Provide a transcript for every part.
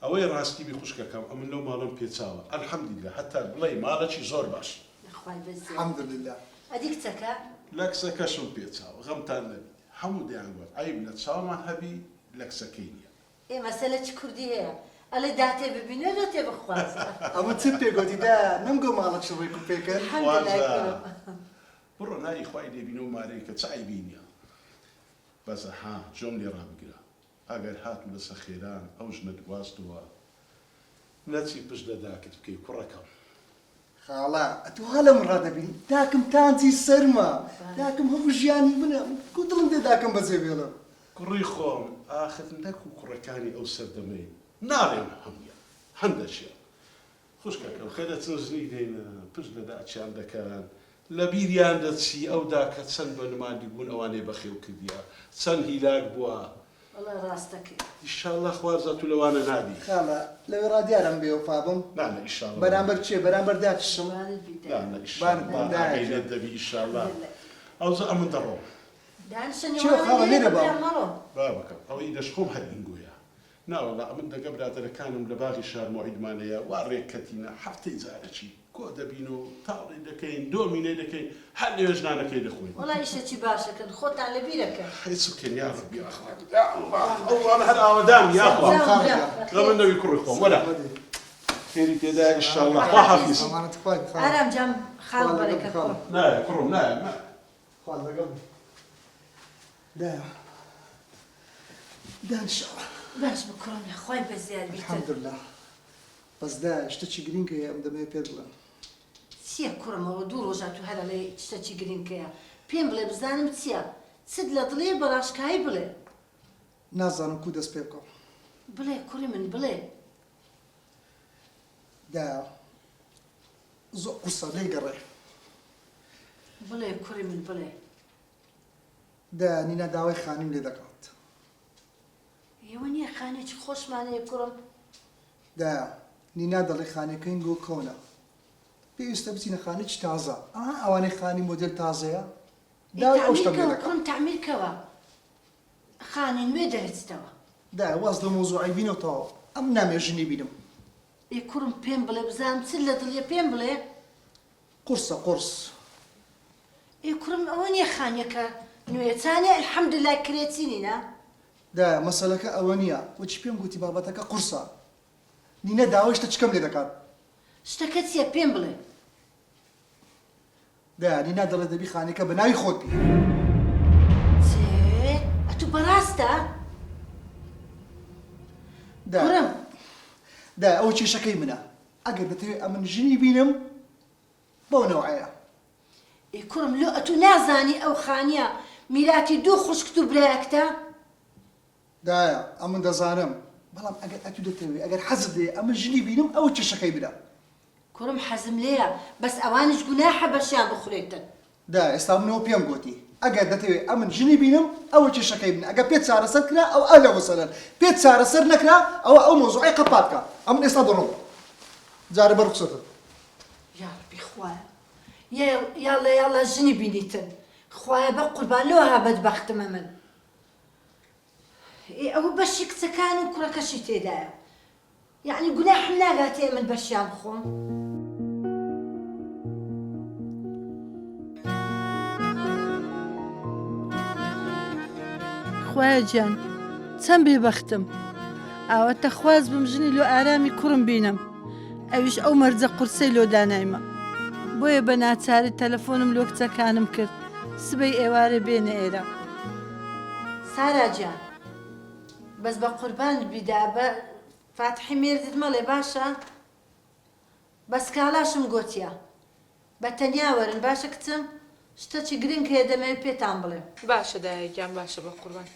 ئەوەی ڕاستی بی خوشکەکەم ئەمن لەو ماڵم پێچاوە ئەلحەمدولیلا هەتا بڵێ ماڵەکی زۆر باش الحەمدولیلا ئەدی کچەکە لە کچەکەشم پێچاوە غەمتان نەبی هەموو دەیانگوت عیب لە چاومان هەبی لە کچەکەی نییە ئێ مەسەلە چ کوردی هەیە ئەڵێ داتێ ببینێ دۆ تێ بخوازە ئەمە چ پێگوتی دا نەمگۆ ماڵەکش ڕێک و پێکەن بڕۆ نایی خوای لێبینە و مارەیە کە چ عیبی نییە بەسە ها جۆم لێ ڕابگرە ئەگەر هاتم لەسە خێران ئەو ژنە گواستووە نەچی پشت لە داکت بکەی کوڕەکەم خاڵە ئەتو هەڵم ڕادەبین داکم تانچی سەرمە داکم هەموو ژیانی منە کو دڵم دێ داکم بەجێ بێڵم کوڕی خۆم ئاخر نەکو کوڕەکانی ئەو سەردەمەی ناڵێم هەمویان هەندەشیە خوشکەکەم خێرە چنجنی دێنە پشت لە داچیان دەکەن لە بیریان دەچی ئەودا کە چەند بە نمادی بوون ئەوانەی بەخێو کردیە چەند هیلاک بووە وەڵا ڕاستەکەی ئیشاڵڵا خوارزە تو لەوانە نابی خاڵە لەوێ ڕادیارم بێوەفا بم نانە ئیشاڵڵا بەرامبەر چێ بەرامبەر داکشم نانە ئیشاڵڵا ئاگەی دەبی ئیشاڵڵا ئەوزە ئەمن دەڕۆ با بکەم ئەوەی دەشخۆم هەرئینگویە ناوەڵا ئەمن دەگە برادەرەکانم لە باغی شار موعیدمانەیە وا ڕێککەتینە هەفتەی جارەچی کۆ دەبین و تاڵی دەکەین دۆمینەی دەکەین هەر لێ ژنانەکەی دەخۆین وەڵا ئیشەکی باشەکەن خۆتان لە بیرەکەن هیچ بکەین یا ڕەبی ئەوڵان هەر ئاوەدان یاخوا لەمن نەوی کوڕی خۆم وەرە خێری تێدا ئینشاءڵڵا خوا حافیز ئارام جام خاڵ بەرەکە خۆ نایە کوڕم نایە خاڵ لەگەڵ دایە دا ئینشاءڵڵا باش بکڕم خوای بەزیار بیتر الحەمدولیلا بەس دا شتێکی گرینگەیە ئەم دەمەوێت پێت بڵێم چییە کوڕمەوە دوو ڕۆژات و هەرە لێ شتێکی گرینگەیە پێم بڵێ بزانم چییە چت لە دڵێ بەڕاشکایی بڵێ نازانم کو دەست پێ بکەم بڵێ کوڕی من بڵێ دا زۆر قورسە لێی گەڕێ بڵێ کوڕی من بڵێ دا نینە داوای خانیم لێ دەکات ئێوە نییە خانێکی خۆشمانەیە کوڕم دا نینا دەڵێ خانەکەین گۆ کۆنە پێویستە بچینە خانێکی تازە ئەوانەی خانی مۆدل تازەیە داوای ئەو شتەم لێ دەکات کوڕم تعمیرکەوە خانی نوێ دەرچێتەوە دا واز لە مۆزوعی بینەوەتەوە ئەم نامێژنی بینم ئێ کوڕم پێم بڵێ بزانم چ لە دڵێ پێم بڵێ قورسە قورس ئێ کوڕم ئەوە نییە خانیەکە نوێچانێ الحەمدولیلا کرێچینینە دا مەسەلەکە ئەوە نییە وەچی پێم گوتی بابەتەکە قورسە نینە داوای شتە چکەم لێ دەکات شتەکە چییە پێم بڵێ دا نینا دەڵێ دەبی خانەکە بە ناوی خۆت بی چێ ئەتوو بەڕاستە کوڕم دا ئەو کێشەکەی منە ئەگەر دەتەوێت ئەمن ژنی بینم بەو نەوعەیە ئێ کوڕم لۆ ئەتوو نازانی ئەو خانیە میراتی دوو خوشکت و برایەکتە دایە ئەمن دەزانم بەڵام ئەگەر ئەتوو دەتەوێت ئەگەر حەزت لێ ئەمن ژنی بینم ئەو کێشەکەی بدە کوڕم حەزم لێیە بەس ئەوانش گوناحە بەشیان بخورێتن دا ئێستا منەوە پێم گوتی ئەگەر دەتەوێت ئەمن ژنی بینم ئەوە کێشەکەی بنە ئەگەر پێت چارەسەر کرا ئەو ئەلە وەسەلەن پێت چارەسەر نەکرا ئەوە ئەو مۆزوعی قەپات بکە ئەمن ئێستا دەڕۆم جارە بەر ڕوخسەتت یا ڕەبی خوایە یاڵە یاڵە ژنی بینیتن خوایە بە قوربان لەوە ها بەدبەختمە من ئەوە بەشی کچەکان و کوڕەکەشی تێدایە یعنی گوناحم ناگاتێ من بەشیان بخۆم خوایە گیان چەند بێبەختم ئاوەتە خواز بم ژنی لۆ ئارامی کوڕم بینم ئەویش ئەو مەرجە قورسەی لۆ دانایمە بۆیە بە ناچاری تەلەفۆنم لۆ کچەکانم کرد سبەی ئێوارە بێنە ئێرە سارا گیان بەس بە قوربان بیدا بە فاتحی مێردت مەڵێ باشە بەس کاڵاشم گۆتیە بە تەنیا وەرن باشە کچم شتەکی گرنگ هەیە دەمەوێت پێتان بڵێم باشە دایەکیان باشە بە قوربان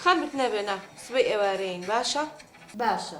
خەمت نەبێنە سبەی ئێوارەین باشە باشە